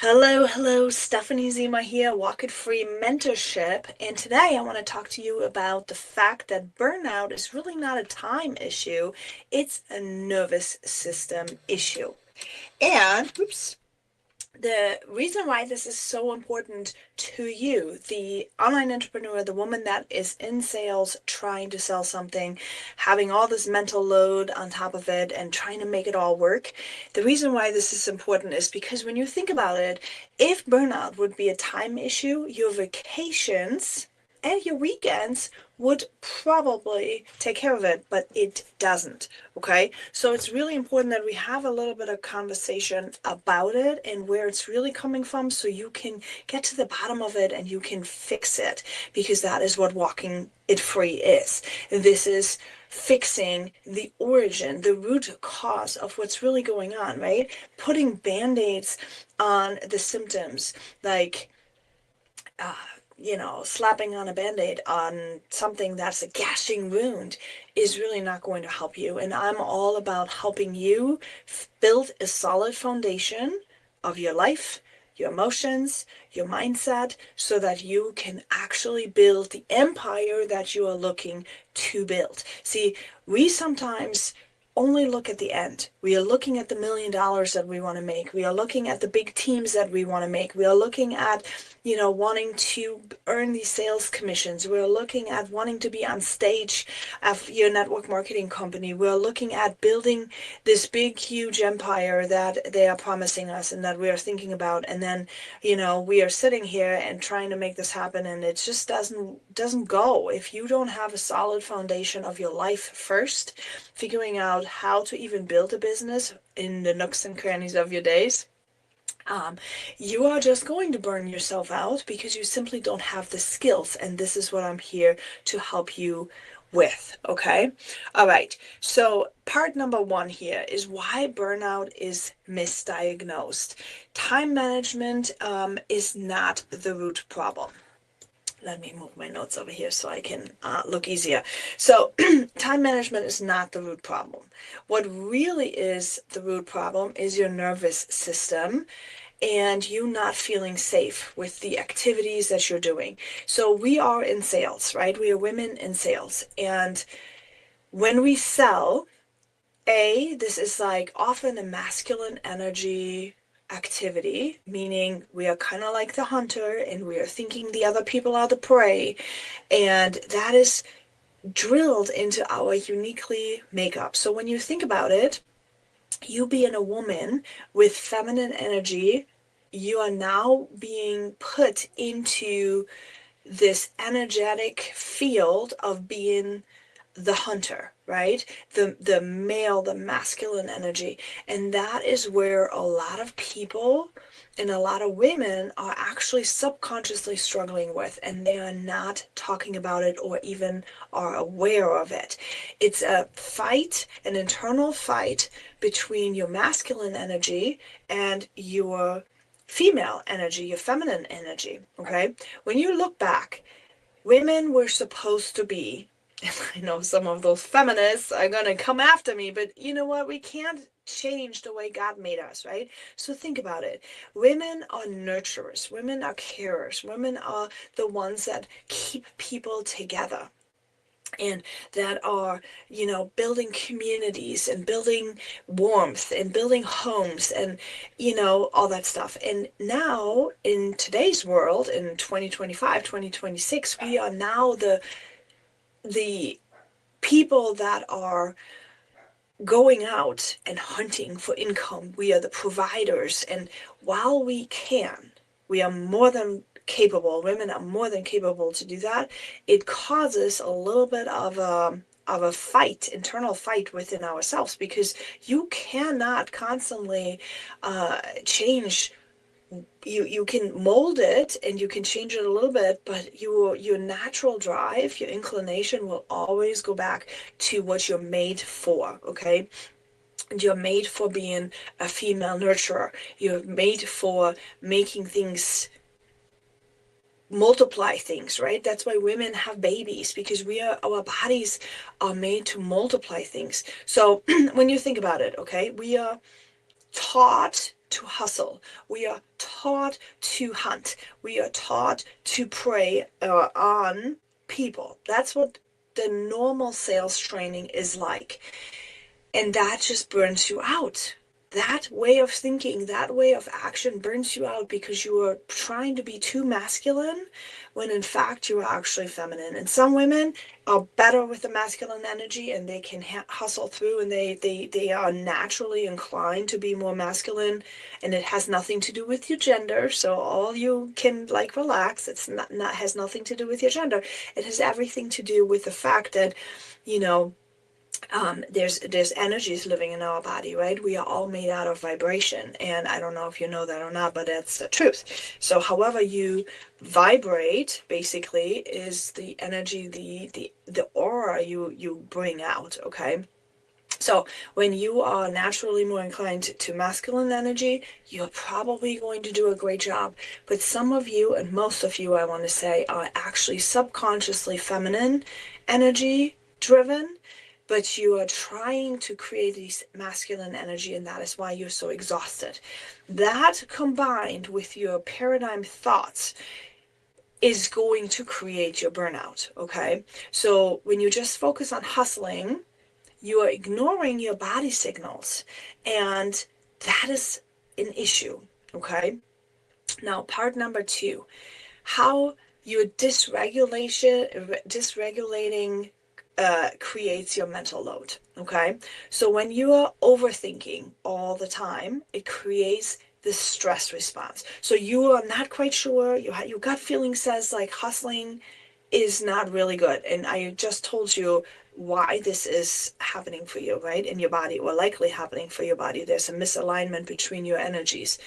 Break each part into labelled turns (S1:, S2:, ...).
S1: Hello, Stephanie Zima here, Walk It Free Mentorship. And today I want to talk to you about the fact that burnout is really not a time issue, it's a nervous system issue. And, oops, the reason why this is so important to you, the online entrepreneur, the woman that is in sales, trying to sell something, having all this mental load on top of it, and trying to make it all work, the reason why this is important is because when you think about it, if burnout would be a time issue, your vacations and your weekends would probably take care of it, but it doesn't. Okay, so it's really important that we have a little bit of conversation about it and where it's really coming from so you can get to the bottom of it and you can fix it, because that is what walking it free is. This is fixing the origin, the root cause of what's really going on, right? Putting band-aids on the symptoms, like uh, slapping on a band-aid on something that's a gashing wound is really not going to help you. And I'm all about helping you build a solid foundation of your life, your emotions, your mindset, so that you can actually build the empire that you are looking to build. See, we sometimes only look at the end. We are looking at the $1 million that we want to make. We are looking at the big teams that we want to make. We are looking at, wanting to earn these sales commissions. We're looking at wanting to be on stage of your network marketing company. We're looking at building this big, huge empire that they are promising us and that we are thinking about. And then, we are sitting here and trying to make this happen, and it just doesn't go. If you don't have a solid foundation of your life first, figuring out how to even build a business in the nooks and crannies of your days, um, you are just going to burn yourself out because you simply don't have the skills. And this is what I'm here to help you with. Okay. All right. So part number one here is why burnout is misdiagnosed. Time management is not the root problem. Let me move my notes over here so I can look easier. So time management is not the root problem. What really is the root problem is your nervous system and you not feeling safe with the activities that you're doing. So we are in sales, right? We are women in sales. And when we sell, this is like often a masculine energy activity, meaning we are kind of like the hunter and we are thinking the other people are the prey. And that is drilled into our uniquely makeup. So when you think about it, you being a woman with feminine energy, you are now being put into this energetic field of being the hunter, right? The male, the masculine energy. And that is where a lot of people and a lot of women are actually subconsciously struggling with, and they are not talking about it or even are aware of it. It's a fight, an internal fight between your masculine energy and your female energy, your feminine energy, okay? When you look back, women were supposed to be, and I know some of those feminists are going to come after me, but you know what? We can't change the way God made us, right? So think about it. Women are nurturers, women are carers, women are the ones that keep people together and that are, building communities and building warmth and building homes and, all that stuff. And now in today's world, in 2025, 2026, we are now the people that are going out and hunting for income. We are the providers. And while we are more than capable, women are more than capable to do that. It causes a little bit of a fight, internal fight within ourselves, because you cannot constantly change. You can mold it and you can change it a little bit, but your natural drive, your inclination will always go back to what you're made for, okay? And you're made for being a female nurturer. You're made for making things multiply things, right? That's why women have babies, because our bodies are made to multiply things. So when you think about it, okay, we are taught to hustle. We are taught to hunt. We are taught to prey on people. That's what the normal sales training is like. And that just burns you out. That way of thinking, that way of action burns you out because you are trying to be too masculine when in fact you are actually feminine. And some women are better with the masculine energy and they can hustle through, and they are naturally inclined to be more masculine, and it has nothing to do with your gender. So all you can like relax. It's not has nothing to do with your gender. It has everything to do with the fact that, you know, there's energies living in our body, right? We are all made out of vibration, and I don't know if you know that or not, but that's the truth. So however you vibrate basically is the energy, the aura you bring out. Okay, so when you are naturally more inclined to masculine energy, you're probably going to do a great job. But some of you, and most of you, I want to say, are actually subconsciously feminine energy driven, but you are trying to create this masculine energy, and that is why you're so exhausted. That combined with your paradigm thoughts is going to create your burnout, okay? So when you just focus on hustling, you are ignoring your body signals, and that is an issue, okay? Now, part number 2, how your dysregulating creates your mental load, okay? So when you are overthinking all the time, it creates this stress response. So you are not quite sure, your gut feeling says like hustling is not really good. And I just told you why this is happening for you, right? In your body, or likely happening for your body. There's a misalignment between your energies.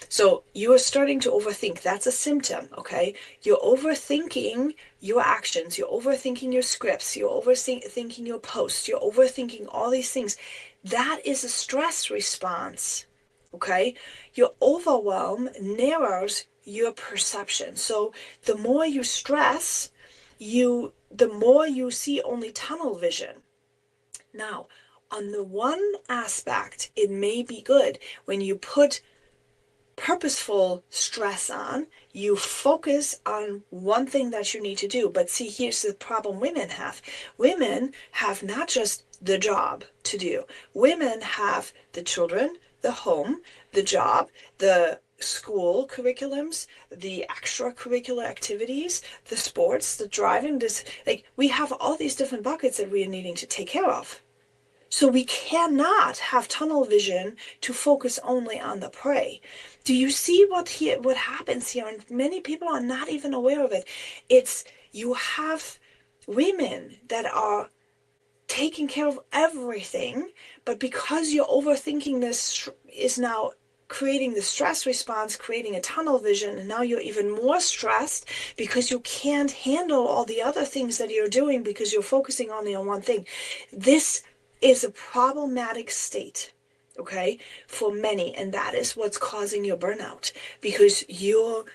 S1: So you are starting to overthink. That's a symptom, okay? You're overthinking your actions. You're overthinking your scripts. You're overthinking your posts. You're overthinking all these things. That is a stress response, okay? Your overwhelm narrows your perception. So the more you stress, the more you see only tunnel vision. Now, on the one aspect, it may be good when you put purposeful stress on, you focus on one thing that you need to do. But see, here's the problem women have. Women have not just the job to do. Women have the children, the home, the job, the school curriculums, the extracurricular activities, the sports, the driving, this, like, we have all these different buckets that we are needing to take care of. So we cannot have tunnel vision to focus only on the prey. Do you see what happens here? And many people are not even aware of it. It's you have women that are taking care of everything, but because you're overthinking, this is now creating the stress response, creating a tunnel vision, and now you're even more stressed because you can't handle all the other things that you're doing because you're focusing only on one thing. This is a problematic state, okay, for many, and that is what's causing your burnout, because you're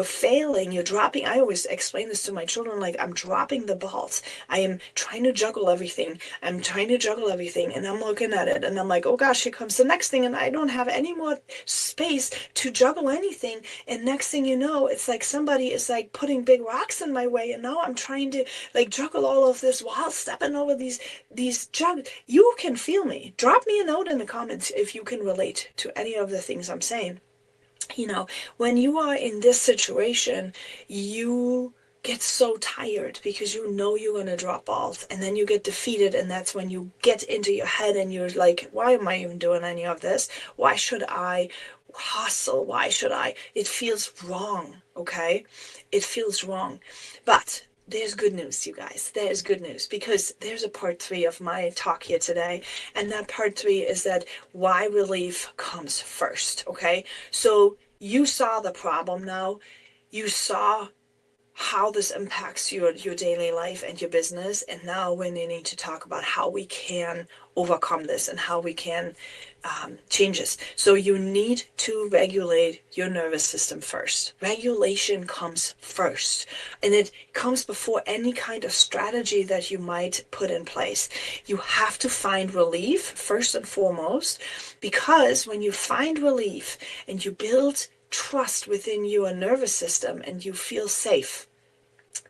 S1: failing, you're dropping. I always explain this to my children, like, I'm dropping the balls. I am trying to juggle everything. And I'm looking at it and I'm like, oh gosh, here comes the next thing, and I don't have any more space to juggle anything. And next thing you know, it's like somebody is like putting big rocks in my way, and now I'm trying to like juggle all of this while stepping over these jugs. You can feel me. Drop me a note in the comments if you can relate to any of the things I'm saying. You know, when you are in this situation, you get so tired because you know you're going to drop balls, and then you get defeated, and that's when you get into your head and you're like, why am I even doing any of this? Why should I hustle? Why should I? It feels wrong, okay? It feels wrong. But there's good news, you guys. There's good news, because there's a part 3 of my talk here today. And that part 3 is that why relief comes first, okay? So you saw the problem now. You saw how this impacts your daily life and your business. And now we need to talk about how we can overcome this and how we can change this. So you need to regulate your nervous system first. Regulation comes first, and it comes before any kind of strategy that you might put in place. You have to find relief first and foremost, because when you find relief and you build trust within your nervous system and you feel safe,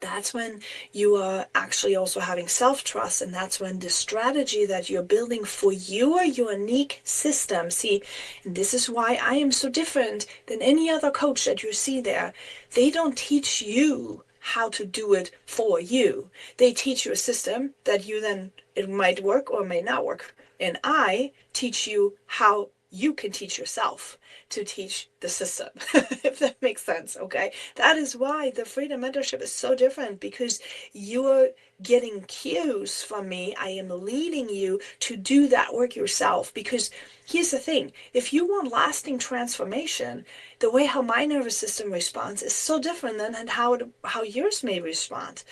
S1: that's when you are actually also having self-trust, and that's when the strategy that you're building for your unique system. See, and this is why I am so different than any other coach that you see there. They don't teach you how to do it for you. They teach you a system that you then, it might work or may not work. And I teach you how you can teach yourself to teach the system, if that makes sense, okay? That is why the Freedom Mentorship is so different, because you're getting cues from me. I am leading you to do that work yourself, because here's the thing. If you want lasting transformation, the way how my nervous system responds is so different than how yours may respond.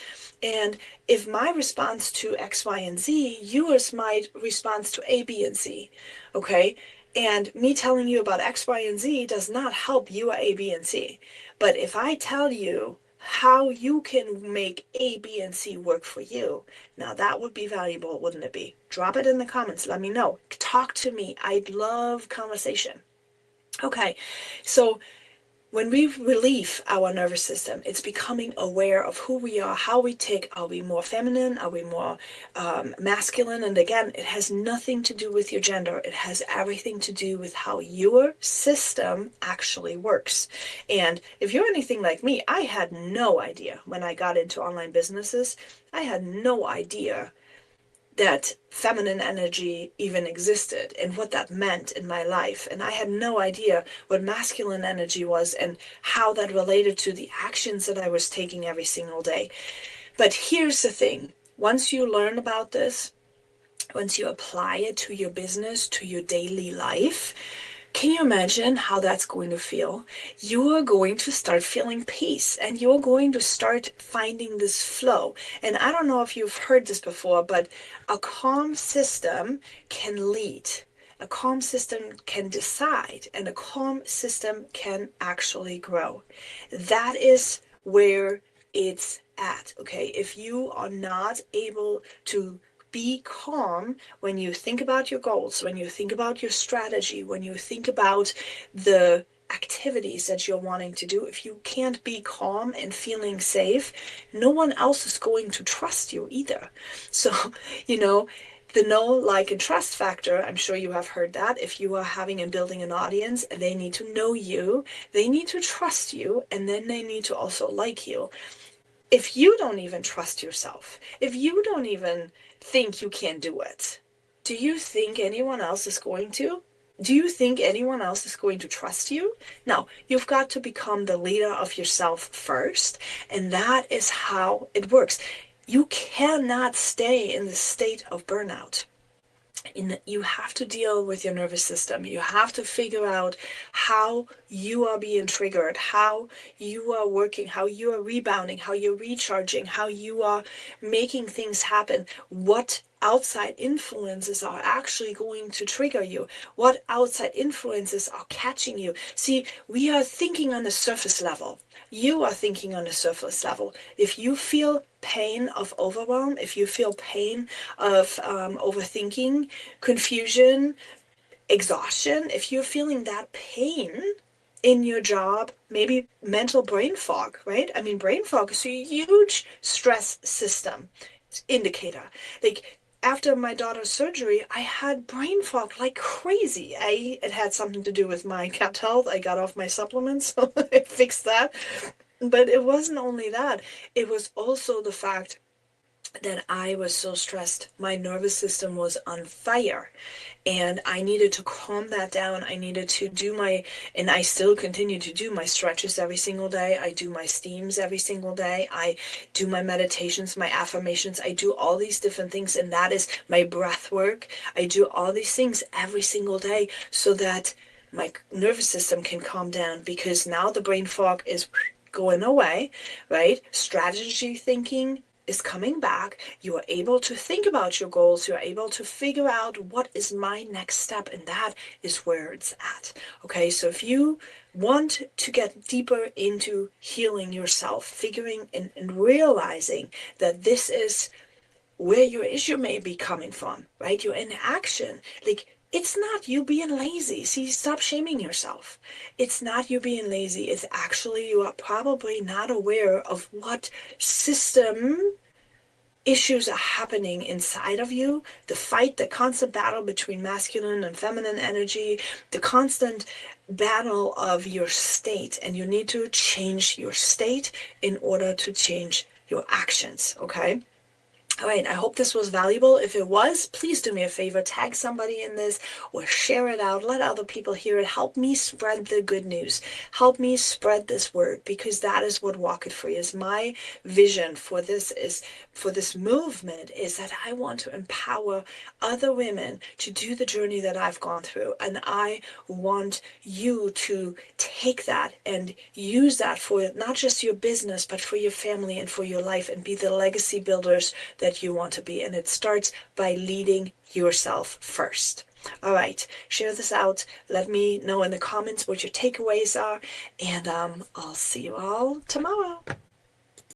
S1: And if my response to X, Y, and Z, yours might respond to A, B, and C, okay? And me telling you about X, Y, and Z does not help you A, B, and C. But if I tell you how you can make A, B, and C work for you, now that would be valuable, wouldn't it be? Drop it in the comments. Let me know. Talk to me. I'd love conversation. Okay, so when we relieve our nervous system, it's becoming aware of who we are, how we tick. Are we more feminine? Are we more masculine? And again, it has nothing to do with your gender. It has everything to do with how your system actually works. And if you're anything like me, I had no idea when I got into online businesses. I had no idea that feminine energy even existed and what that meant in my life. And I had no idea what masculine energy was and how that related to the actions that I was taking every single day. But here's the thing. Once you learn about this, once you apply it to your business, to your daily life, can you imagine how that's going to feel? You are going to start feeling peace, and you're going to start finding this flow. And I don't know if you've heard this before, but a calm system can lead. A calm system can decide, and a calm system can actually grow. That is where it's at, okay? If you are not able to be calm when you think about your goals, when you think about your strategy, when you think about the activities that you're wanting to do, if you can't be calm and feeling safe, no one else is going to trust you either. So, you know, the know, like, and trust factor, I'm sure you have heard that. If you are having and building an audience, they need to know you, they need to trust you, and then they need to also like you. If you don't even trust yourself, if you don't even think you can do it, do you think anyone else is going to? Do you think anyone else is going to trust you? No, you've got to become the leader of yourself first, and that is how it works. You cannot stay in the state of burnout. You have to deal with your nervous system. You have to figure out how you are being triggered, how you are working, how you are rebounding, how you're recharging, how you are making things happen, what outside influences are actually going to trigger you, what outside influences are catching you. See, we are thinking on the surface level. You are thinking on the surface level. If you feel pain of overwhelm, if you feel pain of overthinking, confusion, exhaustion, if you're feeling that pain in your job, maybe mental brain fog, right? I mean, brain fog is a huge stress system indicator. Like, after my daughter's surgery, I had brain fog like crazy. It had something to do with my gut health. I got off my supplements, so I fixed that. But it wasn't only that. It was also the fact that I was so stressed. My nervous system was on fire, and I needed to calm that down. I needed to do and I still continue to do my stretches every single day. I do my steams every single day. I do my meditations, my affirmations. I do all these different things, and that is my breath work. I do all these things every single day so that my nervous system can calm down, because now the brain fog is going away, right? Strategy thinking is coming back. You are able to think about your goals. You are able to figure out what is my next step, and that is where it's at. Okay, so if you want to get deeper into healing yourself, figuring and realizing that this is where your issue may be coming from, right? Your inaction, like, It's not you being lazy. See, stop shaming yourself. It's not you being lazy. It's actually you are probably not aware of what system issues are happening inside of you, the fight, the constant battle between masculine and feminine energy, the constant battle of your state, and you need to change your state in order to change your actions, okay? All right, I hope this was valuable. If it was, please do me a favor, tag somebody in this or share it out. Let other people hear it. Help me spread the good news. Help me spread this word because that is what Walk It Free is. My vision for this is for this movement is that I want to empower other women to do the journey that I've gone through. And I want you to take that and use that for not just your business, but for your family and for your life and be the legacy builders that you want to be. And it starts by leading yourself first. All right, share this out. Let me know in the comments what your takeaways are, and I'll see you all tomorrow.